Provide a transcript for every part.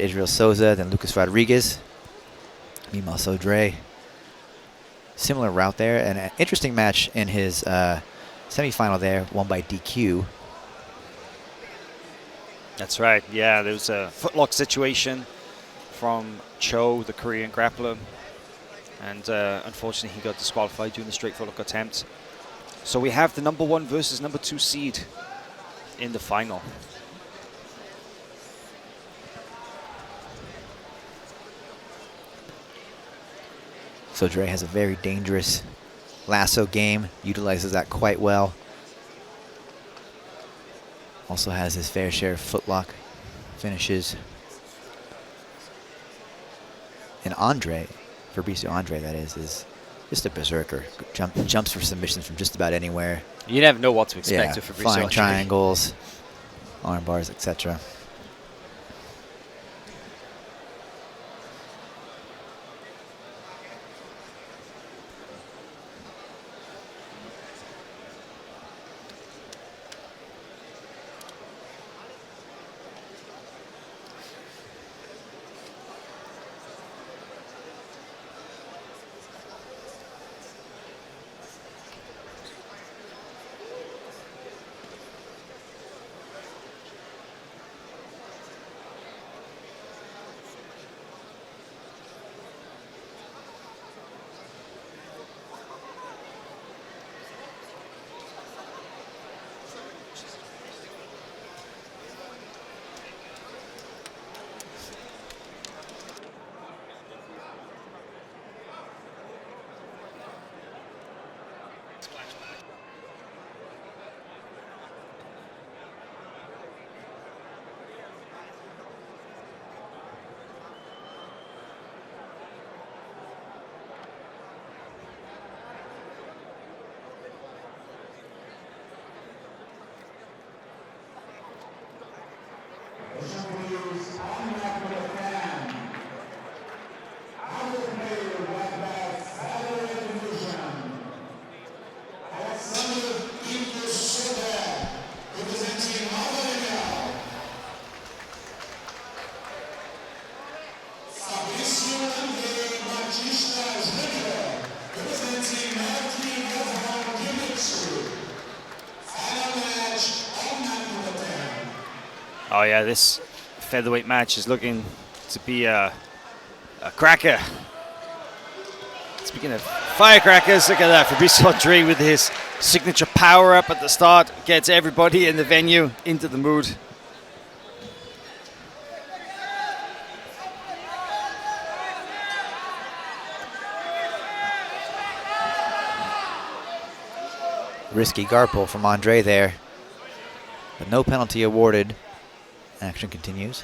Israel Souza, then Lucas Rodriguez. Meanwhile, Sodre, similar route there. And an interesting match in his semifinal there, won by DQ. That's right. Yeah, there was a footlock situation from Cho, the Korean grappler. And unfortunately, he got disqualified during the straight footlock attempt. So we have the #1 versus #2 seed in the final. Sodre has a very dangerous lasso game, utilizes that quite well. Also has his fair share of footlock finishes. And Andrey, Fabricio Andrey that is just a berserker. Jumps for submissions from just about anywhere. You never know what to expect with Fabricio flying Andrey. triangles, arm bars, etc. Oh yeah, this featherweight match is looking to be a cracker. Speaking of firecrackers, look at that. Fabricio Andrey with his signature power up at the start gets everybody in the venue into the mood. Risky guard pull from Andrey there, but no penalty awarded. Action continues.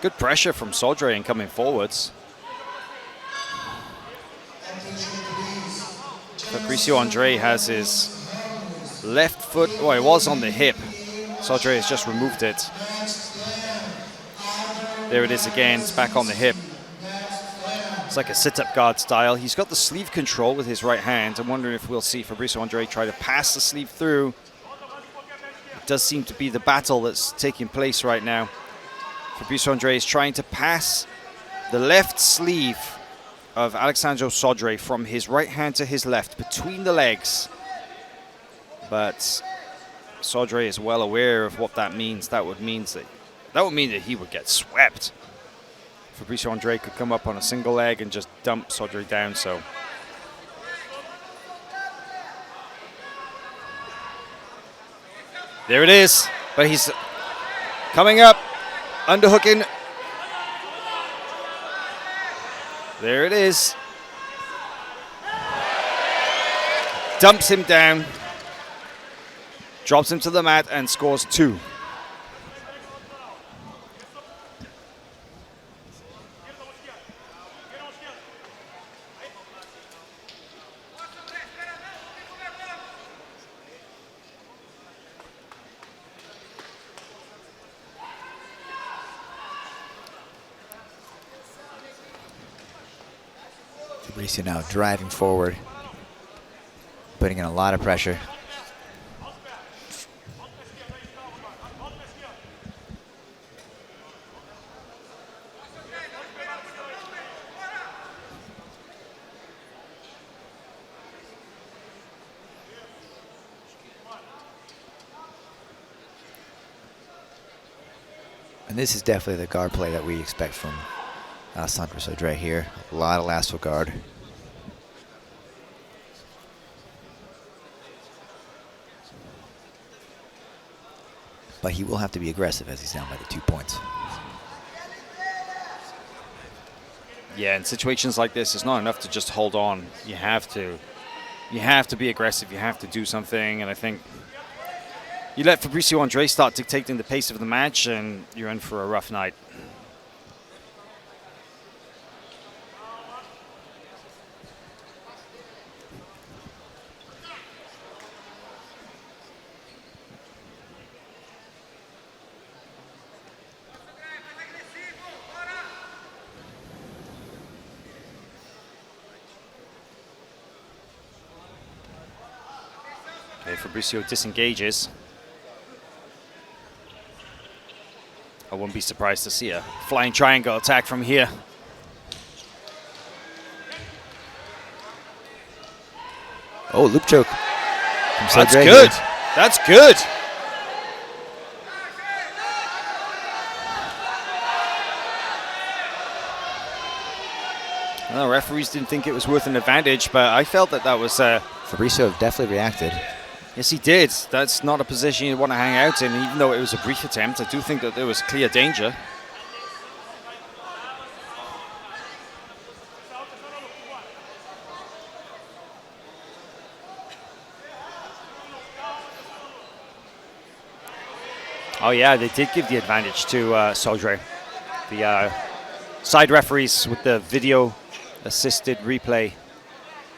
Good pressure from Sodre in coming forwards. Fabricio Andrey has his left foot, well, it was on the hip. Sodre has just removed it. There it is again, it's back on the hip. It's like a sit-up guard style. He's got the sleeve control with his right hand. I'm wondering if we'll see Fabricio Andrey try to pass the sleeve through. It does seem to be the battle that's taking place right now. Fabricio Andrey is trying to pass the left sleeve of Alexandre Sodre from his right hand to his left, between the legs. But Sodre is well aware of what that means. That would mean that he would get swept. Fabricio Andrey could come up on a single leg and just dump Sodre down. So there it is. But he's coming up, underhooking. There it is. Dumps him down. Drops him to the mat and scores 2. Fabricio now driving forward, putting in a lot of pressure. And this is definitely the guard play that we expect from Sodre here. A lot of lasso guard. But he will have to be aggressive as he's down by the 2 points. Yeah, in situations like this, it's not enough to just hold on. You have to be aggressive. You have to do something. And I think you let Fabricio Andrey start dictating the pace of the match, and you're in for a rough night. Okay, Fabricio disengages. I wouldn't be surprised to see a flying triangle attack from here. Oh, loop choke. That's good. That's good. Well, referees didn't think it was worth an advantage, but I felt that that was... Fabricio definitely reacted. Yes, he did. That's not a position you want to hang out in. Even though it was a brief attempt, I do think that there was clear danger. Oh yeah, they did give the advantage to Sodre. The side referees with the video-assisted replay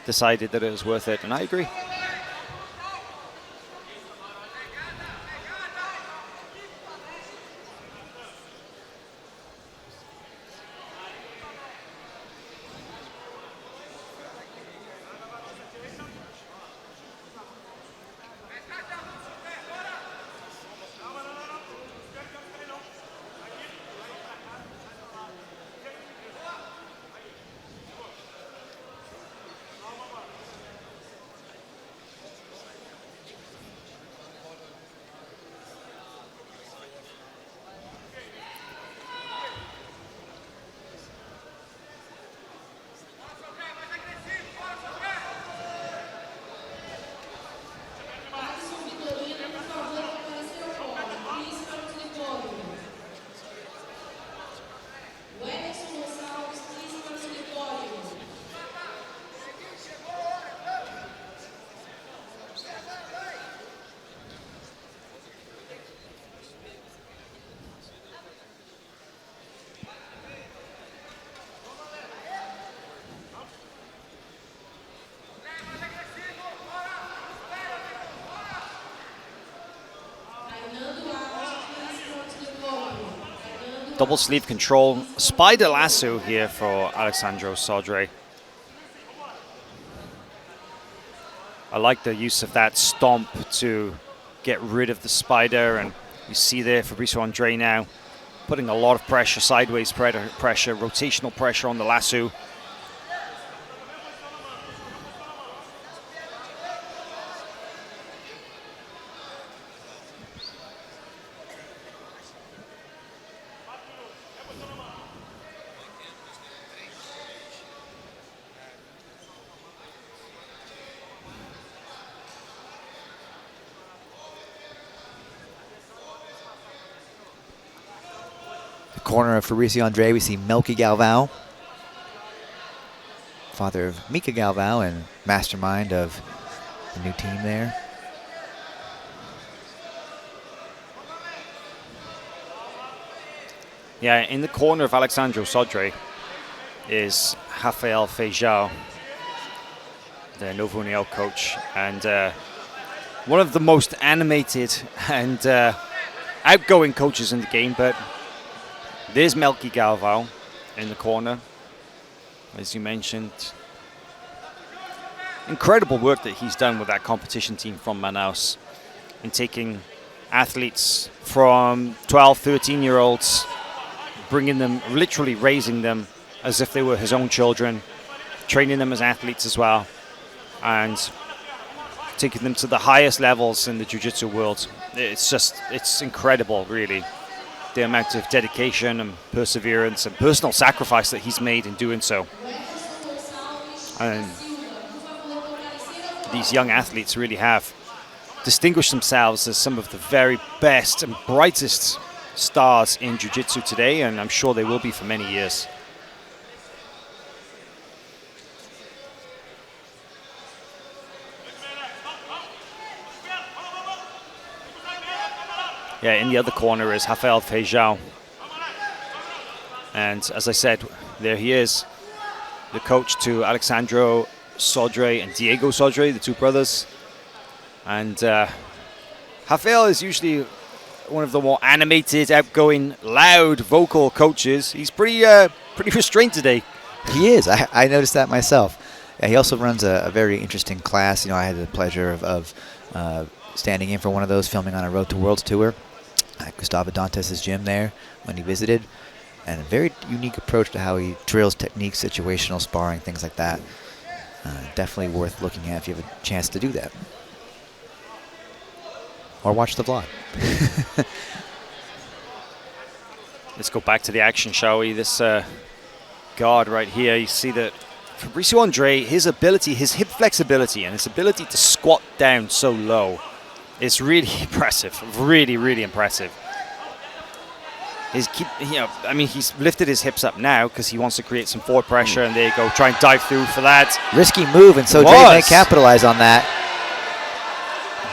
decided that it was worth it, and I agree. Double sleeve control, spider lasso here for Alexandro Sodre. I like the use of that stomp to get rid of the spider, and you see there Fabricio Andrey now putting a lot of pressure, sideways pressure, rotational pressure on the lasso. Corner of Fabricio Andrey, we see Melky Galvao, father of Mika Galvao and mastermind of the new team there. Yeah, in the corner of Alexandro Sodre is Rafael Feijão, the Novo União coach, and one of the most animated and outgoing coaches in the game. But there's Melky Galvao in the corner, as you mentioned, incredible work that he's done with that competition team from Manaus in taking athletes from 12, 13-year-olds, bringing them, literally raising them as if they were his own children, training them as athletes as well, and taking them to the highest levels in the jiu-jitsu world. It's incredible, really, the amount of dedication and perseverance and personal sacrifice that he's made in doing so. And these young athletes really have distinguished themselves as some of the very best and brightest stars in jiu-jitsu today, and I'm sure they will be for many years. Yeah, in the other corner is Rafael Feijão. And as I said, there he is, the coach to Alexandro Sodre and Diego Sodre, the two brothers. And Rafael is usually one of the more animated, outgoing, loud, vocal coaches. He's pretty restrained today. He is. I noticed that myself. He also runs a very interesting class. You know, I had the pleasure of standing in for one of those, filming on a Road to Worlds tour at Gustavo Dantes' gym there when he visited. And a very unique approach to how he drills techniques, situational sparring, things like that. Definitely worth looking at if you have a chance to do that. Or watch the vlog. Let's go back to the action, shall we? This guard right here, you see that Fabricio Andrey, his ability, his hip flexibility and his ability to squat down so low is really impressive. Really, really impressive. He's lifted his hips up now because he wants to create some forward pressure, and there you go, try and dive through for that. Risky move, and Sodre may capitalize on that.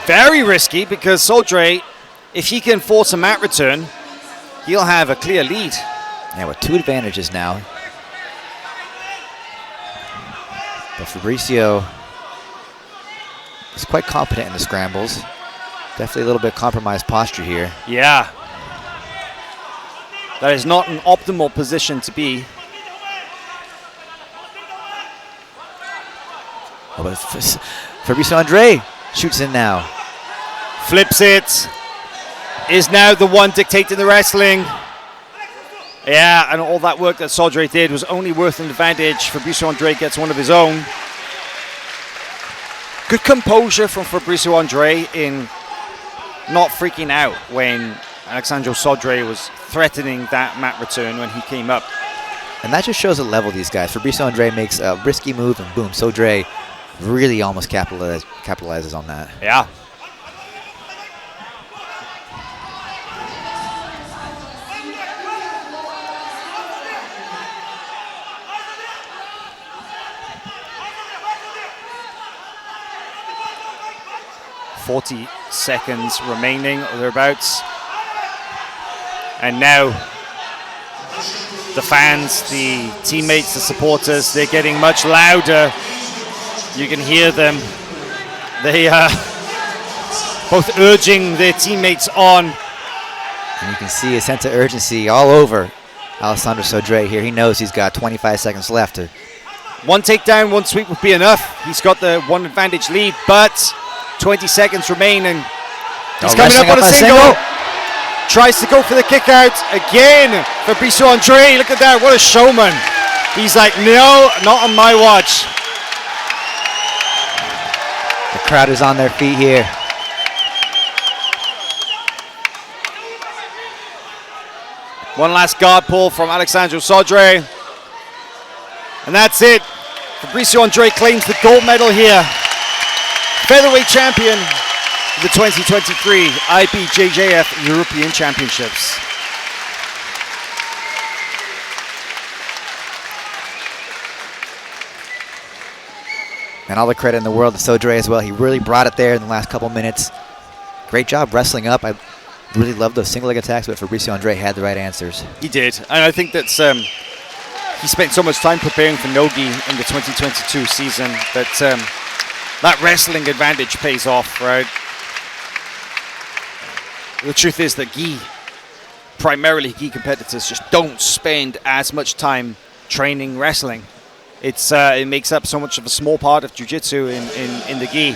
Very risky, because Sodre, if he can force a mat return, he'll have a clear lead. Yeah, with two advantages now. But Fabricio is quite competent in the scrambles. Definitely a little bit compromised posture here. Yeah. That is not an optimal position to be. Oh, but Fabricio Andrey shoots in now. Flips it. Is now the one dictating the wrestling. Yeah, and all that work that Sodre did was only worth an advantage. Fabricio Andrey gets one of his own. Good composure from Fabricio Andrey in not freaking out when Alexandro Sodre was threatening that mat return when he came up. And that just shows the level of these guys. Fabricio Andrey makes a risky move, and boom, Sodre really almost capitalizes on that. Yeah. .40 seconds remaining, or thereabouts. And now the fans, the teammates, the supporters, they're getting much louder. You can hear them. They are both urging their teammates on. And you can see a sense of urgency all over Alessandro Sodre here. He knows he's got 25 seconds left. One takedown, one sweep would be enough. He's got the one advantage lead, but 20 seconds remain, and he's coming up on a single. Tries to go for the kick out again. Fabricio Andrey, look at that, what a showman. He's like, no, not on my watch. The crowd is on their feet here. One last guard pull from Alexandro Sodre. And that's it. Fabricio Andrey claims the gold medal here. Featherweight champion of the 2023 IBJJF European Championships. And all the credit in the world to Sodre as well. He really brought it there in the last couple minutes. Great job wrestling up. I really loved those single leg attacks, but Fabricio Andrey had the right answers. He did, and I think that's he spent so much time preparing for Nogi in the 2022 season that that wrestling advantage pays off, right? The truth is that primarily gi competitors just don't spend as much time training wrestling. it makes up so much of a small part of jiu-jitsu in the gi.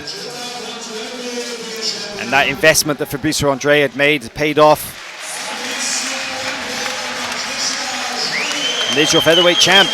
And that investment that Fabricio Andrey had made paid off. And there's your featherweight champ.